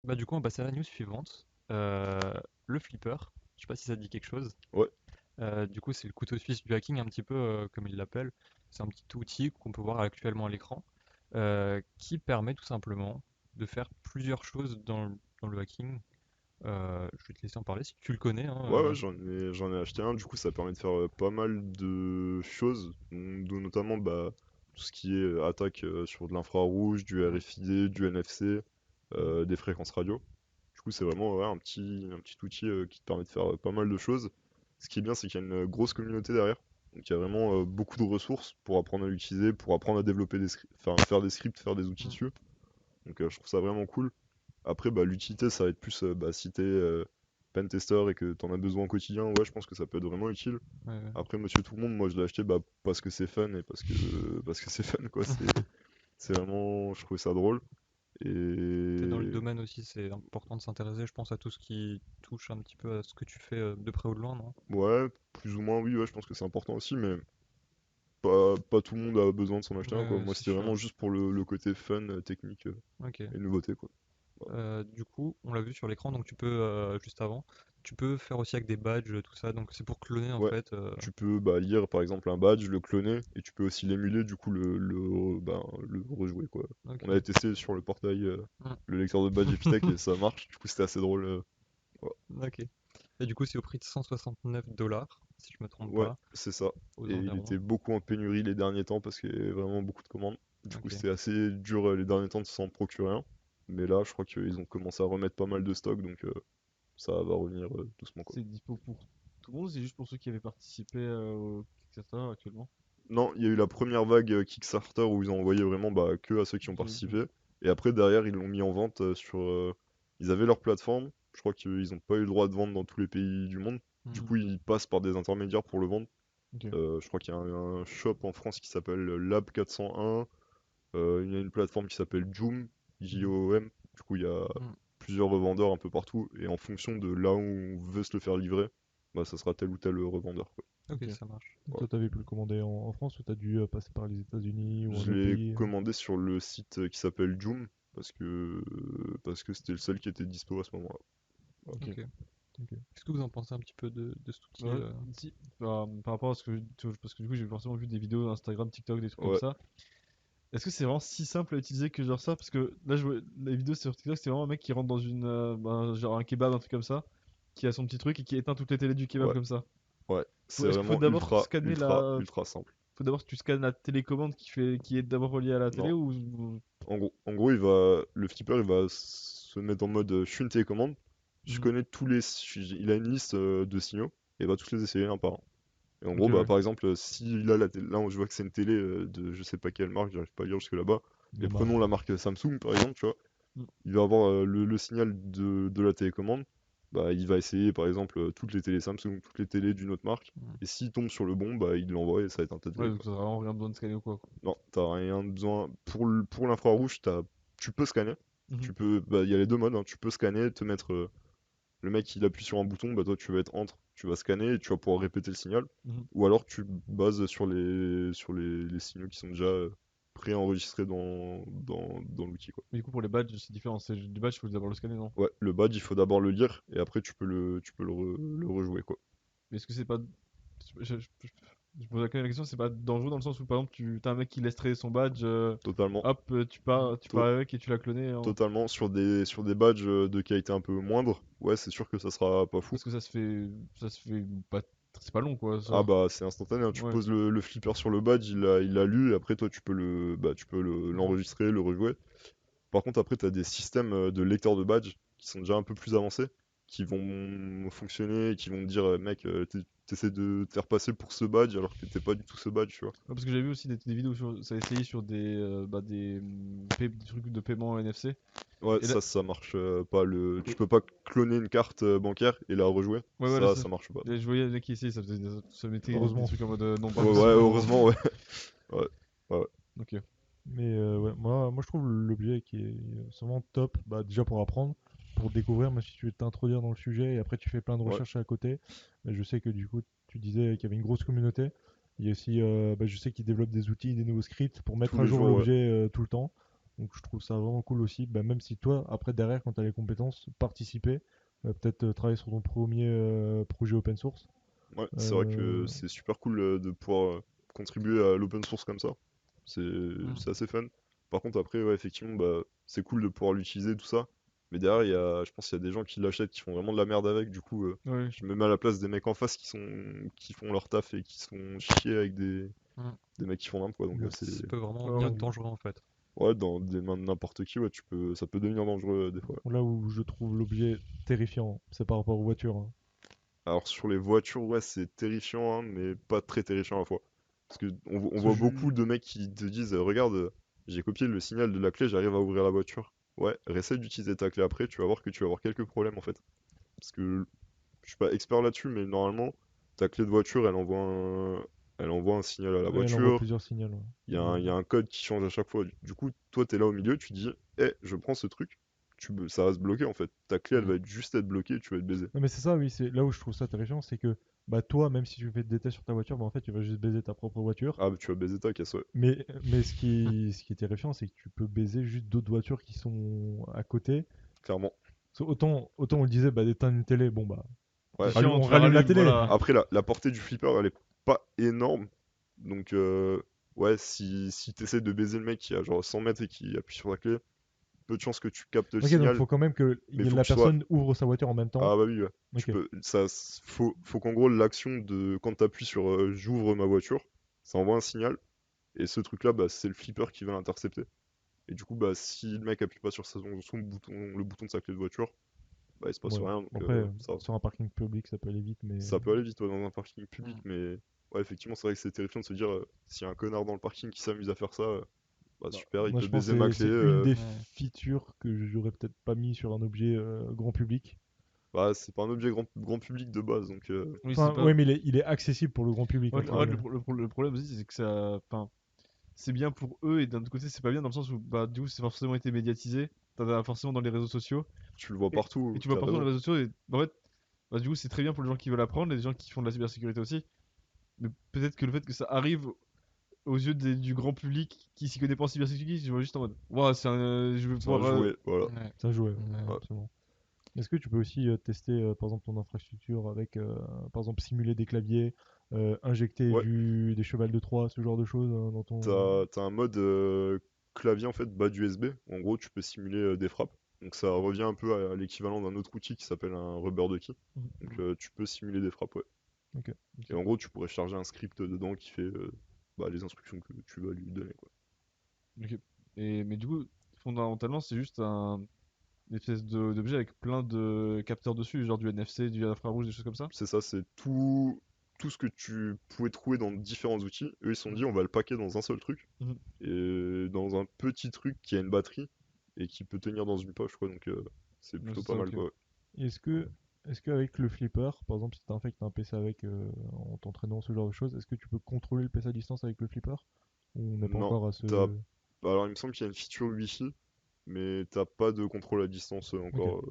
Bah, du coup, on va passer à la news suivante. Le flipper. Je sais pas si ça te dit quelque chose. Ouais, Du coup, c'est le couteau suisse du hacking, un petit peu comme il l'appelle. C'est un petit outil qu'on peut voir actuellement à l'écran qui permet tout simplement de faire plusieurs choses dans le hacking. Je vais te laisser en parler si tu le connais, hein, ouais, j'en ai acheté un. Du coup, ça permet de faire pas mal de choses, dont notamment bah, tout ce qui est attaque sur de l'infrarouge, du Mm, RFID, du NFC, mm, des fréquences radio. Du coup, c'est vraiment ouais, un petit outil qui te permet de faire pas mal de choses. Ce qui est bien, c'est qu'il y a une grosse communauté derrière. Donc, il y a vraiment beaucoup de ressources pour apprendre à l'utiliser, pour apprendre à développer des scripts, enfin, faire des scripts, faire des outils mm. dessus. Donc, je trouve ça vraiment cool. Après, bah, l'utilité, ça va être plus bah, si t'es pentester et que t'en as besoin au quotidien, ouais, je pense que ça peut être vraiment utile. Ouais, ouais. Après, Monsieur Tout le Monde, moi je l'ai acheté bah, parce que c'est fun et parce que c'est fun, quoi. C'est vraiment, je trouve ça drôle. T'es dans le Et domaine aussi, c'est important de s'intéresser, je pense, à tout ce qui touche un petit peu à ce que tu fais de près ou de loin, non? ouais, plus ou moins, oui, ouais, je pense que c'est important aussi, mais pas tout le monde a besoin de s'en acheter Ouais, un, quoi. ouais, Moi, c'est c'était sûr. vraiment juste pour le côté fun, technique Ok. et nouveauté, quoi. Voilà. Du coup, on l'a vu sur l'écran, donc tu peux, juste avant, tu peux faire aussi avec des badges, tout ça, donc c'est pour cloner en Ouais, fait. tu peux bah, lire par exemple un badge, le cloner, et tu peux aussi l'émuler, du coup le rejouer quoi. On avait Ok. testé sur le portail Mm. le lecteur de badge Epitech et ça marche, du coup c'était assez drôle. Voilà. Ok. Et du coup, c'est au prix de 169 $, si je me trompe Ouais, pas, c'est ça. aux Et il environs. était beaucoup en pénurie les derniers temps parce qu'il y avait vraiment beaucoup de commandes. Du coup Ok. c'était assez dur les derniers temps de s'en procurer un. Mais là je crois qu'ils ont commencé à remettre pas mal de stock donc ça va revenir doucement quoi. C'est dispo pour tout le monde, c'est juste pour ceux qui avaient participé au Kickstarter actuellement. Non, il y a eu la première vague Kickstarter où ils ont envoyé vraiment bah, que à ceux qui ont Ok, ok. participé. Et après, derrière, ils l'ont mis en vente sur. Ils avaient leur plateforme. Je crois qu'ils n'ont pas eu le droit de vendre dans tous les pays du monde. Du Mhm. coup, ils passent par des intermédiaires pour le vendre. Ok. Je crois qu'il y a un shop en France qui s'appelle Lab 401. Il y a une plateforme qui s'appelle Joom, Mhm. J-O-O-M. Du coup, il y a Mhm. plusieurs revendeurs un peu partout. Et en fonction de là où on veut se le faire livrer, bah, ça sera tel ou tel revendeur, quoi. Ok, Ok. ça marche. Et Voilà. toi, t'avais pu le commander en France ou t'as dû passer par les États-Unis ou un Je autre l'ai pays? commandé sur le site qui s'appelle Joom parce que c'était le seul qui était dispo à ce moment-là. Voilà. Ok. Ok. Ok. Qu'est-ce que vous en pensez un petit peu de cet outil Ouais, si, par rapport à ce que parce que du coup j'ai forcément vu des vidéos Instagram, TikTok, des trucs comme Ouais, ça. Est-ce que c'est vraiment si simple à utiliser que genre ça? Parce que là je vois la vidéo sur TikTok, c'est vraiment un mec qui rentre dans une genre un kebab, un truc comme ça, qui a son petit truc et qui éteint toutes les télés du kebab ouais, comme ça. ouais. C'est Est-ce qu'il faut vraiment d'abord ultra, scanner ultra, la ultra simple. faut d'abord que tu scannes la télécommande qui est d'abord reliée à la télé Non, ou... en gros, le flipper, il va se mettre en mode je suis une télécommande. Je Mhm. connais il a une liste de signaux et il va tous les essayer un par un. Et en Ok, gros, bah, ouais. par exemple, si là, là, je vois que c'est une télé de je sais pas quelle marque, j'arrive pas à lire jusque là-bas. Mais prenons Marque. la marque Samsung par exemple, tu vois. Mhm. Il va avoir le signal de la télécommande. Bah, il va essayer par exemple toutes les télés Samsung, toutes les télés d'une autre marque. Mhm. Et s'il tombe sur le bon, bah, il l'envoie et ça va être un tête Ouais, gré donc quoi. t'as vraiment rien besoin de scanner ou quoi. Non, t'as rien besoin. Pour l'infrarouge, tu peux scanner. Mhm. Bah, il y a les deux modes, hein. Tu peux scanner, te mettre. Le mec il appuie sur un bouton, bah toi tu vas être entre, tu vas scanner et tu vas pouvoir répéter le signal. Mhm. Ou alors tu bases sur les signaux qui sont déjà préenregistrés dans l'outil quoi. Mais du coup pour les badges c'est différent. C'est du badge, il faut d'abord le scanner, non? Ouais, le badge, il faut d'abord le lire et après tu peux le rejouer quoi. Mais est-ce que c'est pas. Je pose quand même la question, c'est pas dangereux dans le sens où par exemple t'as un mec qui laisse traîner son badge, Totalement. hop, tu pars To- avec et tu l'as cloné Totalement sur des badges de qualité un peu moindre. Ouais, c'est sûr que ça sera pas fou. parce que ça se fait pas, c'est pas long quoi, Ah ça. bah c'est instantané, hein. Tu Ouais. poses le flipper sur le badge, il l'a lu et après toi Mhm. l'enregistrer, le rejouer. Par contre, après, tu as des systèmes de lecteurs de badges qui sont déjà un peu plus avancés, qui vont fonctionner et qui vont te dire, mec, t'essaies de te faire passer pour ce badge alors que t'es pas du tout ce badge, tu vois. Ouais, parce que j'ai vu aussi des vidéos sur ça a essayé sur des trucs de paiement NFC. Ouais, Et là, ça marche pas. Tu et- peux pas cloner une carte bancaire et la rejouer. ouais voilà Ça, ça. ça marche pas. Et je voyais des qui essayaient, ça mettait des Heureusement. trucs en mode non pas Ouais, ouais, possible vraiment. heureusement, ouais. Ouais, ouais, Ok. Mais ouais, moi je trouve l'objet qui est vraiment top, bah, déjà pour apprendre, pour découvrir, même si tu veux t'introduire dans le sujet et après tu fais plein de ouais. recherches à côté. Mais je sais que du coup, tu disais qu'il y avait une grosse communauté. Il y a aussi, bah, je sais qu'ils développent des outils, des nouveaux scripts pour Tous mettre à les jour jours, ouais. l'objet tout le temps. Donc je trouve ça vraiment cool aussi. Bah, même si toi, après derrière, quand tu as les compétences, participer, peut-être travailler sur ton premier projet open source. Ouais, c'est vrai que Euh, c'est super cool de pouvoir contribuer à l'open source comme ça. C'est Mm. c'est assez fun. Par contre, après, ouais, effectivement, bah, c'est cool de pouvoir l'utiliser, tout ça. Mais derrière, je pense qu'il y a des gens qui l'achètent, qui font vraiment de la merde avec. Du coup, Ouais. je me mets à la place des mecs en face qui font leur taf et qui se font chier avec Mm. des mecs qui font n'importe quoi. Donc, Bah, c'est. Ça peut vraiment Alors, devenir dangereux en fait. Ouais, dans des mains de n'importe qui, ouais, ça peut devenir dangereux des fois. là où je trouve l'objet terrifiant, c'est par rapport aux voitures, hein. Alors sur les voitures, ouais, c'est terrifiant, hein, mais pas très terrifiant à la fois. Parce que on Parce que voit beaucoup de mecs qui te disent, regarde, j'ai copié le signal de la clé, j'arrive à ouvrir la voiture. Ouais, réessaye d'utiliser ta clé après, tu vas voir que tu vas avoir quelques problèmes en fait. Parce que je suis pas expert là-dessus, mais normalement, ta clé de voiture, elle envoie un signal à la Ouais, elle envoie voiture. plusieurs signaux, ouais. Il y a un code qui change à chaque fois. Du coup, toi, t'es là au milieu, tu dis, je prends ce truc, ça va se bloquer en fait. Ta clé, elle va Mm. juste être bloquée, tu vas être baisé. Non, mais c'est ça, oui, c'est là où je trouve ça terrifiant, c'est que bah toi, même si tu fais des tests sur ta voiture, bah en fait tu vas juste baiser ta propre voiture. Ah, bah, tu vas baiser ta caisse, ouais. Mais ce qui est terrifiant, c'est que tu peux baiser juste d'autres voitures qui sont à côté. Clairement. Autant on le disait, bah d'éteindre une télé, bon bah Ouais. c'est chiant, on tu la rallume la rallumes, télé. voilà. Après, la portée du flipper, elle est pas énorme. Donc, ouais, si t'essaies de baiser le mec qui a genre 100 mètres et qui appuie sur la clé, peu de chances que tu captes le Ok, donc signal. faut quand même que Mais faut la que tu sois. personne ouvre sa voiture en même temps. Ah, bah oui, ouais. Tu Ok, peux. Faut qu'en gros, l'action de. Quand t'appuies sur j'ouvre ma voiture, ça envoie un signal. Et ce truc-là, bah, c'est le flipper qui va l'intercepter. Et du coup, bah, si le mec appuie pas sur son bouton, le bouton de sa clé de voiture, bah, il se passe ouais. rien. Donc, Après, ça va. sur un parking public, ça peut aller vite, mais Ça peut aller vite ouais, dans un parking public, Mm. mais ouais, effectivement, c'est vrai que c'est terrifiant de se dire s'il y a un connard dans le parking qui s'amuse à faire ça, bah Bah, super, il moi peut je pense baiser que ma c'est clé. une des Ouais. features que j'aurais peut-être pas mis sur un objet grand public. Bah, c'est pas un objet grand public de base, donc Oui, c'est Enfin, pas. ouais, mais il est accessible pour le grand public, En fait, entre en fait, guillemets. le problème aussi, c'est que ça. Enfin, c'est bien pour eux et d'un autre côté, c'est pas bien dans le sens où, bah, du coup, c'est forcément été médiatisé. T'en as forcément dans les réseaux sociaux. tu le vois Et partout, tu vois t'as partout dans raison. les réseaux sociaux. Et bah, en fait, bah, du coup, c'est très bien pour les gens qui veulent apprendre, les gens qui font de la cybersécurité aussi. Mais peut-être que le fait que ça arrive aux yeux du grand public qui s'y connaît pas en cybersécurité, je vois juste en mode, waouh, je vais C'est un pouvoir. jouet, voilà. Ouais. Ça jouait, Ouais. ouais, absolument. Est-ce que tu peux aussi tester, par exemple, ton infrastructure avec, par exemple, simuler des claviers, injecter Ouais, des chevals de Troie, ce genre de choses dans ton... t'as un mode clavier en fait bas d'USB. En gros, tu peux simuler des frappes. Donc ça revient un peu à l'équivalent d'un autre outil qui s'appelle un rubber ducky. Donc Mhm. tu peux simuler des frappes, ouais. Ok. Et en gros, tu pourrais charger un script dedans qui fait bah, les instructions que tu vas lui donner, quoi. Ok. Mais du coup, fondamentalement, c'est juste une espèce d'objet avec plein de capteurs dessus, genre du NFC, du infrarouge, des choses comme ça. C'est ça, c'est tout ce que tu pouvais trouver dans différents outils. Eux, ils se sont dit, Mhm. on va le paquer dans un seul truc, Mhm. et dans un petit truc qui a une batterie, et qui peut tenir dans une poche, quoi. Donc, c'est Ouais, plutôt c'est pas ça, mal, ok. quoi. Ouais. Est-ce qu'avec le flipper, par exemple, si tu infectes un PC avec, en t'entraînant ce genre de choses, est-ce que tu peux contrôler le PC à distance avec le flipper? Ou on n'est pas Non, encore à t'as... ce... bah, alors, il me semble qu'il y a une feature Wi-Fi, mais t'as pas de contrôle à distance Ok. encore.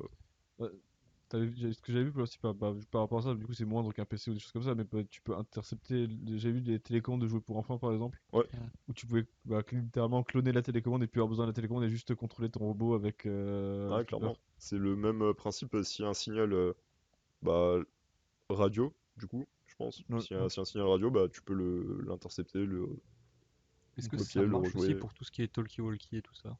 Ouais, ce que j'avais vu aussi par rapport à ça, du coup c'est moindre qu'un PC ou des choses comme ça, mais tu peux intercepter. J'ai vu des télécommandes de jouets pour enfants par exemple, Ouais, Mm. où tu pouvais littéralement cloner la télécommande et puis avoir besoin de la télécommande et juste contrôler ton robot avec le ouais, flipper. clairement. C'est le même principe s'il y a un signal bah, radio, du coup, je pense. Ouais, ouais. S'il y a un signal radio, bah, tu peux l'intercepter, le Est-ce que ça copier, le marche aussi rejouer. pour tout ce qui est talkie-walkie et tout ça?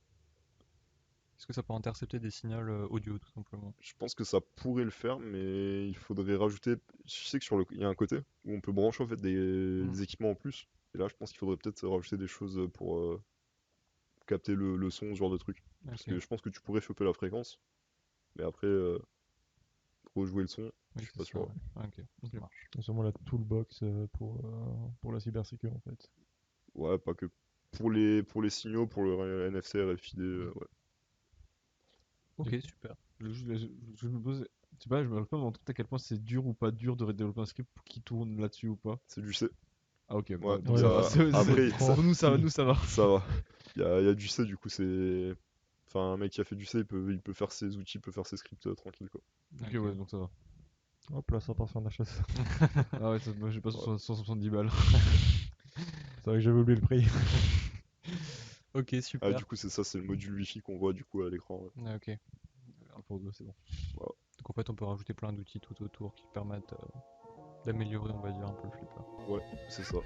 Est-ce que ça peut intercepter des signaux audio tout simplement? Je pense que ça pourrait le faire, mais il faudrait rajouter. Je sais que il y a un côté où on peut brancher en fait Mm. des équipements en plus. Et là, je pense qu'il faudrait peut-être rajouter des choses pour capter le son, ce genre de truc. Parce Ok, que je pense que tu pourrais choper la fréquence, mais après, rejouer le son, je oui suis c'est pas ça, sûr. Ouais. ouais. Ok, ça Ok. marche. C'est sûrement la toolbox pour la cybersécurité, en fait. Ouais, pas que. Pour les signaux, pour le NFC, RFID, ouais. Ok, Et super. je me pose, je sais pas, je me rappelle pas mon truc à quel point c'est dur ou pas dur de développer un script qui tourne là-dessus ou pas. C'est du C. Ah ok, Ouais, bah, donc il y ça Ouais, va. a... après, ça, Pour nous ça va, tranquille. nous ça va. ça va. Il y a du C, du coup, c'est. Enfin, un mec qui a fait du C, il peut faire ses outils, il peut faire ses scripts tranquille, quoi. Ok Ok. ouais, donc ça va. Hop là, ça part sur un achat. C'est Ah ouais, moi j'ai pas Ouais. 170 balles. vrai que j'avais oublié le prix. Ok, Ah, super. du coup, c'est ça, c'est le module Wi-Fi qu'on voit du coup à l'écran. Ouais. Ah, ok. Pour deux, c'est bon. Donc en fait, on peut rajouter plein d'outils tout autour qui permettent d'améliorer, on va dire, un peu le flipper. Ouais, c'est ça.